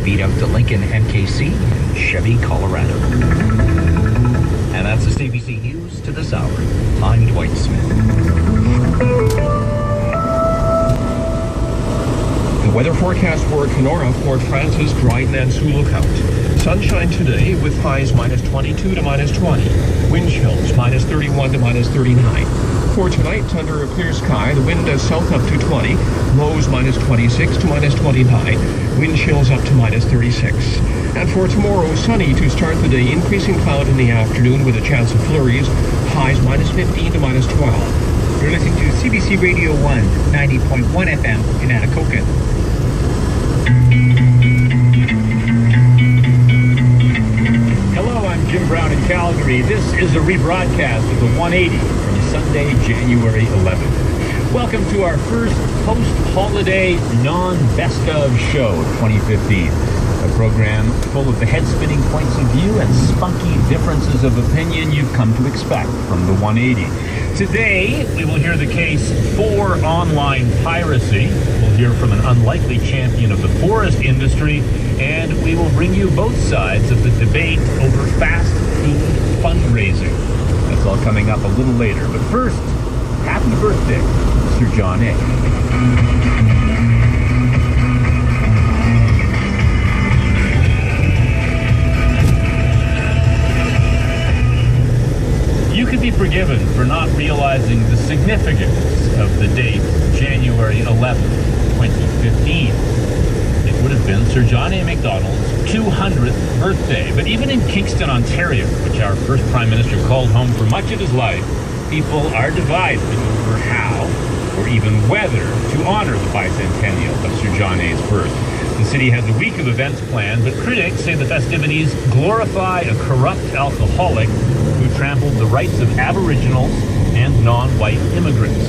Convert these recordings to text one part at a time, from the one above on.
beat out the Lincoln MKC Chevy Colorado. And that's the CBC News to this hour. I'm Dwight Smith. The weather forecast for Kenora, Fort Frances, Dryden, and Sioux Lookout. Sunshine today with highs minus 22 to minus 20. Wind chills minus 31 to minus 39. For tonight, under a clear sky, the wind does south up to 20. Lows minus 26 to minus 29. Wind chills up to minus 36. And for tomorrow, sunny to start the day, increasing cloud in the afternoon with a chance of flurries. Highs minus 15 to minus 12. You're listening to CBC Radio 1, 90.1 FM in Anacoca. Hello, I'm Jim Brown in Calgary. This is a rebroadcast of the 180 from Sunday, January 11th. Welcome to our first post-holiday non-best of show 2015. A program full of the head-spinning points of view and spunky differences of opinion you've come to expect from the 180. Today, we will hear the case for online piracy. We'll hear from an unlikely champion of the forest industry, and we will bring you both sides of the debate over fast food fundraising. That's all coming up a little later. But first, happy birthday, Sir John A. You could be forgiven for not realizing the significance of the date January 11th, 2015. It would have been Sir John A. Macdonald's 200th birthday. But even in Kingston, Ontario, which our first Prime Minister called home for much of his life, people are divided over how, or even whether, to honor the bicentennial of Sir John A.'s birth. The city has a week of events planned, but critics say the festivities glorify a corrupt alcoholic who trampled the rights of Aboriginals and non-white immigrants.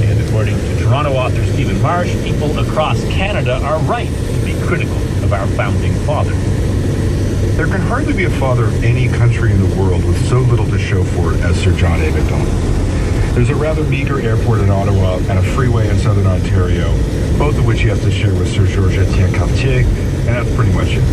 And according to Toronto author Stephen Marsh, people across Canada are right to be critical of our founding fathers. There can hardly be a father of any country in the world with so little to show for it as Sir John A. Macdonald. There's a rather meager airport in Ottawa and a freeway in southern Ontario, both of which he has to share with Sir Georges Etienne Cartier, and that's pretty much it.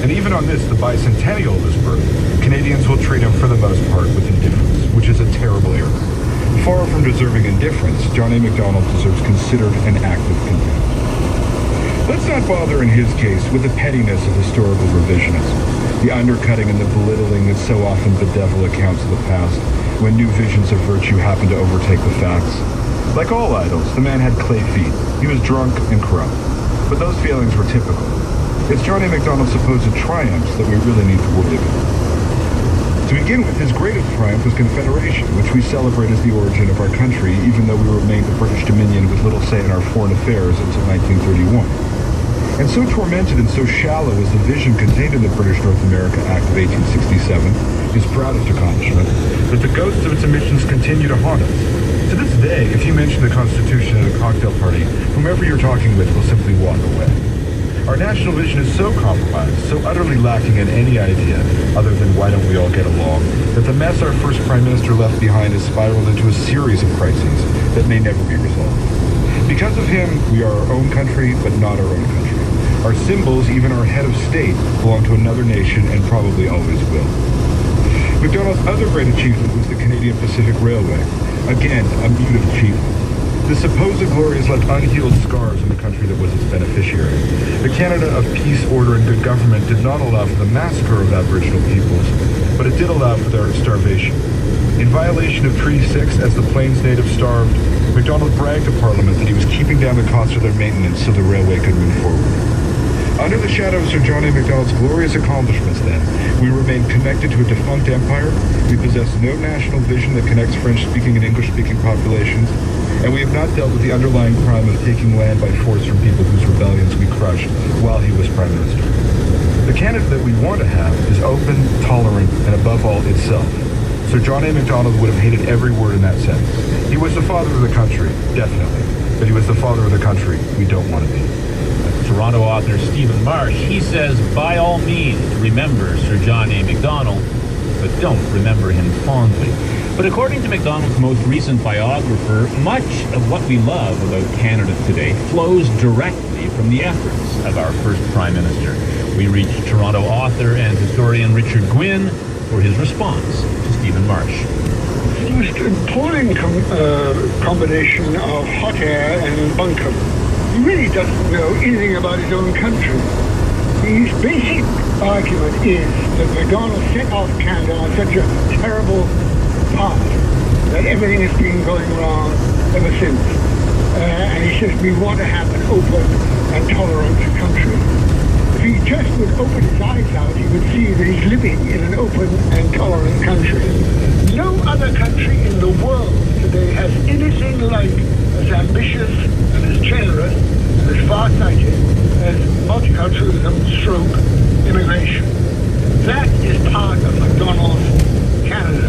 And even on this, the bicentennial of his birth, Canadians will treat him for the most part with indifference, which is a terrible error. Far from deserving indifference, John A. Macdonald deserves considered and active contempt. Let's not bother in his case with the pettiness of historical revisionism, the undercutting and the belittling that so often bedevil accounts of the past, when new visions of virtue happen to overtake the facts. Like all idols, the man had clay feet. He was drunk and corrupt. But those feelings were typical. It's John A. Macdonald's supposed triumphs that we really need to worry about. To begin with, his greatest triumph was Confederation, which we celebrate as the origin of our country, even though we remained a British Dominion with little say in our foreign affairs until 1931. And so tormented and so shallow was the vision contained in the British North America Act of 1867, his proudest accomplishment, that the ghosts of its omissions continue to haunt us. To this day, if you mention the Constitution at a cocktail party, whomever you're talking with will simply walk away. Our national vision is so compromised, so utterly lacking in any idea, other than why don't we all get along, that the mess our first Prime Minister left behind has spiraled into a series of crises that may never be resolved. Because of him, we are our own country, but not our own country. Our symbols, even our head of state, belong to another nation and probably always will. Macdonald's other great achievement was the Canadian Pacific Railway. Again, a muted achievement. The supposed glory has left unhealed scars in the country that was its beneficiary. The Canada of peace, order, and good government did not allow for the massacre of Aboriginal peoples, but it did allow for their starvation. In violation of Treaty 6, as the Plains natives starved, Macdonald bragged to Parliament that he was keeping down the cost of their maintenance so the railway could move forward. Under the shadow of Sir John A. Macdonald's glorious accomplishments, then, we remain connected to a defunct empire, we possess no national vision that connects French-speaking and English-speaking populations, and we have not dealt with the underlying crime of taking land by force from people whose rebellions we crushed while he was Prime Minister. The Canada that we want to have is open, tolerant, and above all, itself. Sir John A. Macdonald would have hated every word in that sentence. He was the father of the country, definitely, but he was the father of the country we don't want to be. Toronto author Stephen Marsh, he says, by all means, remember Sir John A. Macdonald, but don't remember him fondly. But according to Macdonald's most recent biographer, much of what we love about Canada today flows directly from the efforts of our first Prime Minister. We reached Toronto author and historian Richard Gwynn for his response to Stephen Marsh. The most appalling combination of hot air and bunkum. He really doesn't know anything about his own country. His basic argument is that MacDonald set off Canada on such a terrible path that everything has been going wrong ever since. And he says we want to have an open and tolerant country. If he just would open his eyes out, he would see that he's living in an open and tolerant country. No other country in the world today has anything like as ambitious and as generous and as far-sighted as multiculturalism stroke immigration. That is part of MacDonald's Canada.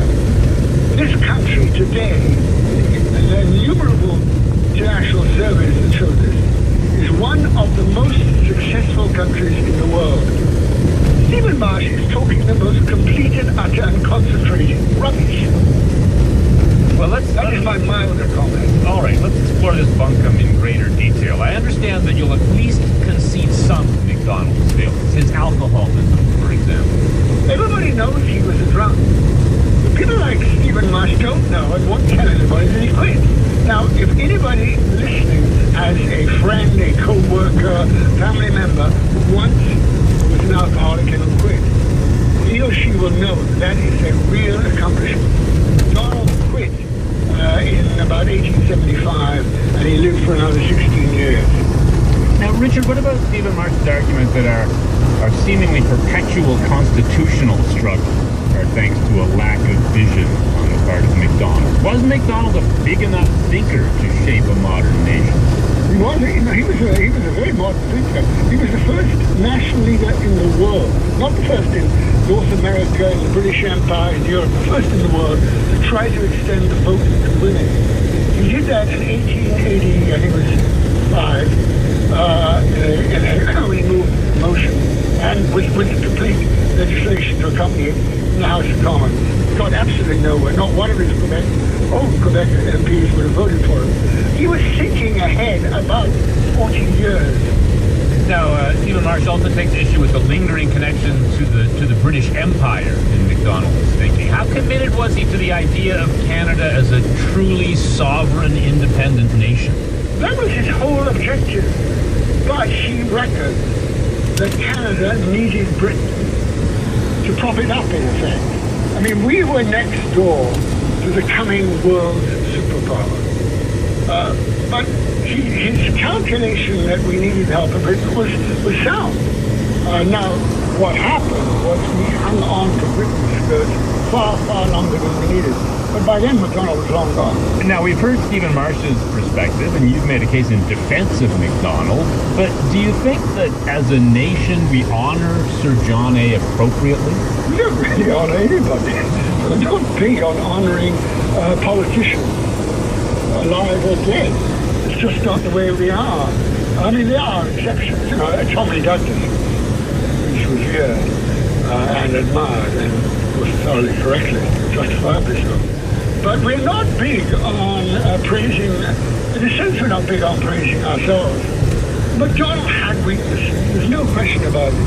This country today, and there are innumerable international surveys that show this, is one of the most successful countries in the world. Stephen Marsh is talking the most complete and utter and concentrated rubbish. Well, that is my milder comment. All right, let's explore this bunkum in greater detail. I understand that you'll at least concede some of MacDonald's failings, his alcoholism, for example. Everybody knows he was a drunk. But people like Stephen Marsh don't know and won't tell anybody that he quit. Now, if anybody listening has a friend, a co-worker, family member who once was an alcoholic and who quit, he or she will know that is a real accomplishment. Donald quit in about 1875, and he lived for another 16 years. Now, Richard, what about Stephen Marsh's argument that our seemingly perpetual constitutional struggle are thanks to a lack of vision on the part of MacDonald? Was MacDonald a big enough thinker to shape a modern nation? He was a very modern thinker. He was the first national leader in the world, not the first in North America and the British Empire and Europe, the first in the world to try to extend the vote to women. He did that in 1880, I think it was 5, in a early motion, and with complete legislation to accompany it in the House of Commons. He got absolutely nowhere. Not one of his Quebec MPs would have voted for him. He was thinking ahead about 40 years. Now, Stephen Marsh also takes issue with the lingering connection to the British Empire in MacDonald's thinking. How committed was he to the idea of Canada as a truly sovereign, independent nation? That was his whole objective. But he reckoned that Canada needed Britain to prop it up, in effect. I mean, we were next door to the coming world superpower. But his calculation that we needed help of it was sound. Now, what happened was we hung on to Britain's skirts far, far longer than we needed. But by then, MacDonald was long gone. Now, we've heard Stephen Marsh's perspective, and you've made a case in defense of MacDonald. But do you think that as a nation we honor Sir John A. appropriately? We don't really honor anybody. We're not big on honoring politicians, alive or dead. It's just not the way we are. I mean, there are exceptions. You know, Tommy Douglas, which was here and admired, and was thoroughly correctly, justifiably so. But we're not big on praising, in a sense we're not big on praising ourselves. MacDonald had weaknesses, there's no question about it.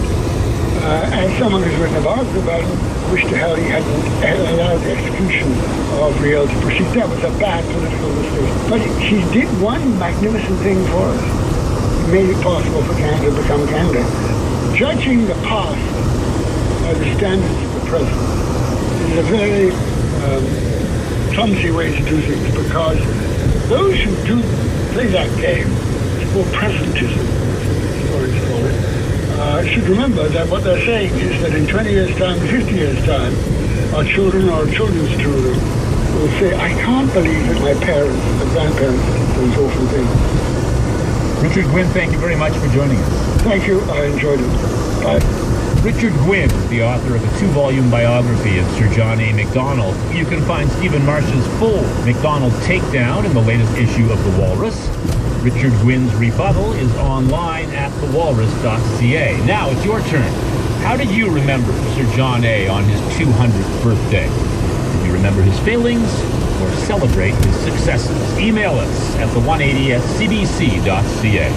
As someone who's written a biography about him, wished to hell he hadn't allowed the execution of Riel to proceed. That was a bad political mistake. But he did one magnificent thing for us. He made it possible for Canada to become Canada. Judging the past by the standards of the present is a very clumsy way to do things, because those who do play that game, it's called presentism, historians call it, should remember that what they're saying is that in 20 years' time, 50 years' time, our children or our children's children will say, I can't believe that my parents and grandparents did those awful things. Richard Gwynn, thank you very much for joining us. Thank you. I enjoyed it. Bye. Richard Gwynn is the author of a 2-volume biography of Sir John A. Macdonald. You can find Stephen Marsh's full Macdonald takedown in the latest issue of The Walrus. Richard Gwynn's rebuttal is online at thewalrus.ca. Now it's your turn. How did you remember Sir John A. on his 200th birthday? Did you remember his failings or celebrate his successes? Email us at the180@cbc.ca.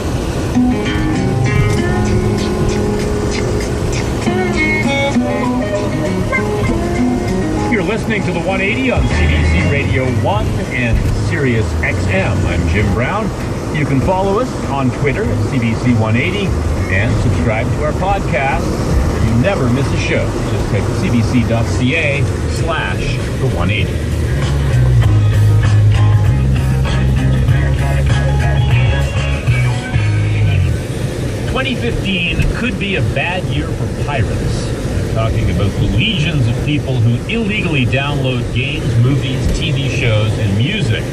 listening to the 180 on CBC Radio 1 and Sirius XM. I'm Jim Brown. You can follow us on Twitter at CBC 180 and subscribe to our podcast so you never miss a show. Just type cbc.ca/the 180. "2015 could be a bad year for pirates." I'm talking about the legions of people who illegally download games, movies, TV shows, and music.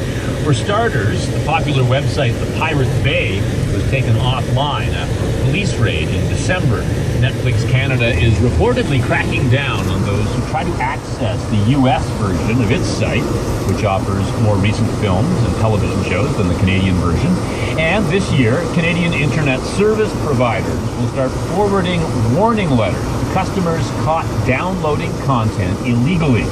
For starters, the popular website The Pirate Bay was taken offline after a police raid in December. Netflix Canada is reportedly cracking down on those who try to access the U.S. version of its site, which offers more recent films and television shows than the Canadian version. And this year, Canadian internet service providers will start forwarding warning letters to customers caught downloading content illegally.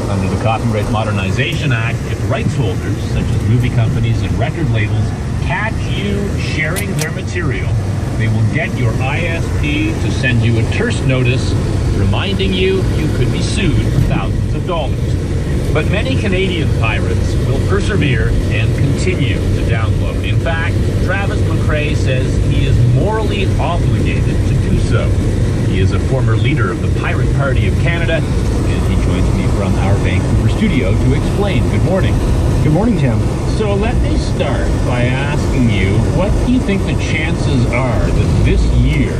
Under the Copyright Modernization Act, if rights holders, such as movie companies and record labels, catch you sharing their material, they will get your ISP to send you a terse notice reminding you could be sued for thousands of dollars. But many Canadian pirates will persevere and continue to download. In fact, Travis McRae says he is morally obligated to do so. He is a former leader of the Pirate Party of Canada, and he joins me from our Vancouver studio to explain. Good morning. Good morning, Tim. So let me start by asking you, what do you think the chances are that this year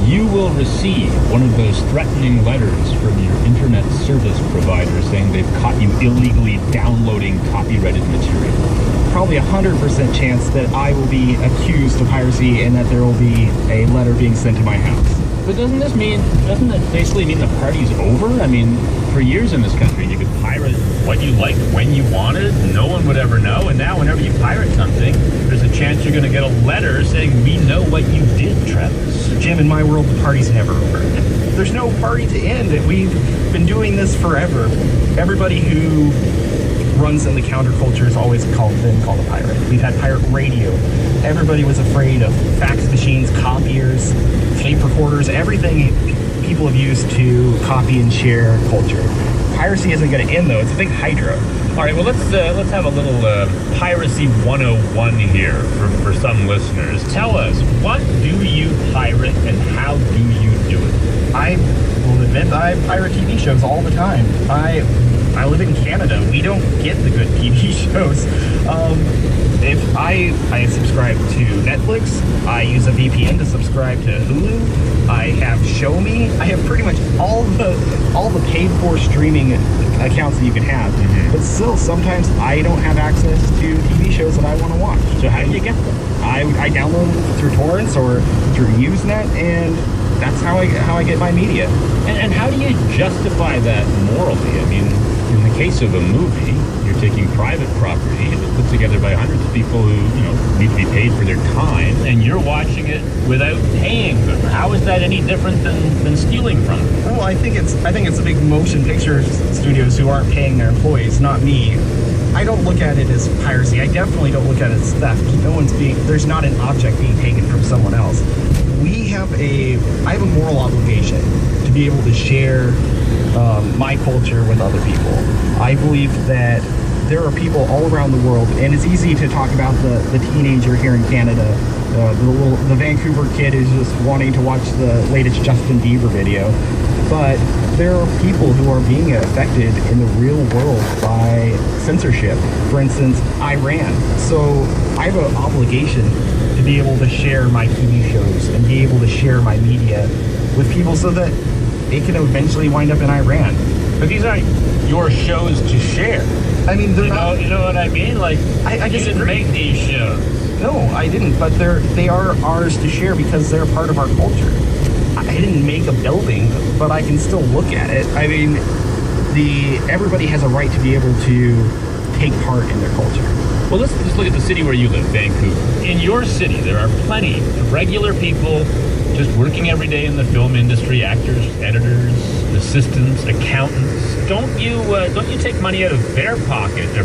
you will receive one of those threatening letters from your internet service provider saying they've caught you illegally downloading copyrighted material? Probably 100% chance that I will be accused of piracy and that there will be a letter being sent to my house. But doesn't that basically mean the party's over? I mean, for years in this country, you could pirate what you liked when you wanted. No one would ever know. And now whenever you pirate something, there's a chance you're going to get a letter saying, we know what you did, Travis. Jim, in my world, the party's never over. There's no party to end. We've been doing this forever. Everybody who runs in the counterculture has always been called a pirate. We've had pirate radio. Everybody was afraid of fax machines, copiers, tape recorders, everything people have used to copy and share culture. Piracy isn't going to end, though. It's a big hydra. All right, well, let's have a little Piracy 101 here for some listeners. Tell us, what do you pirate and how do you do it? I will admit I pirate TV shows all the time. I live in Canada. We don't get the good TV shows. If I subscribe to Netflix, I use a VPN to subscribe to Hulu. I have Show Me. I have pretty much all the paid for streaming accounts that you can have. Mm-hmm. But still, sometimes I don't have access to TV shows that I want to watch. So how do you get them? I download them through torrents or through Usenet, and that's how I get my media. And how do you justify that morally? I mean, in the case of a movie, you're taking private property that's put together by hundreds of people who, need to be paid for their time, and you're watching it without paying them. How is that any different than stealing from them? Well, I think it's the big motion picture studios who aren't paying their employees, not me. I don't look at it as piracy. I definitely don't look at it as theft. There's not an object being taken from someone else. I have a moral obligation to be able to share my culture with other people. I believe that there are people all around the world, and it's easy to talk about the teenager here in Canada, the Vancouver kid who's just wanting to watch the latest Justin Bieber video. But there are people who are being affected in the real world by censorship. For instance, Iran. So I have an obligation to be able to share my TV shows and be able to share my media with people so that it can eventually wind up in Iran. But these aren't your shows to share. I mean, they're not. You know what I mean? Like, I you didn't make these shows. No, I didn't. But they are ours to share because they're part of our culture. I didn't make a building, but I can still look at it. I mean, everybody has a right to be able to take part in their culture. Well, let's just look at the city where you live, Vancouver. In your city, there are plenty of regular people just working every day in the film industry, actors, editors, assistants, accountants. Don't you take money out of their pocket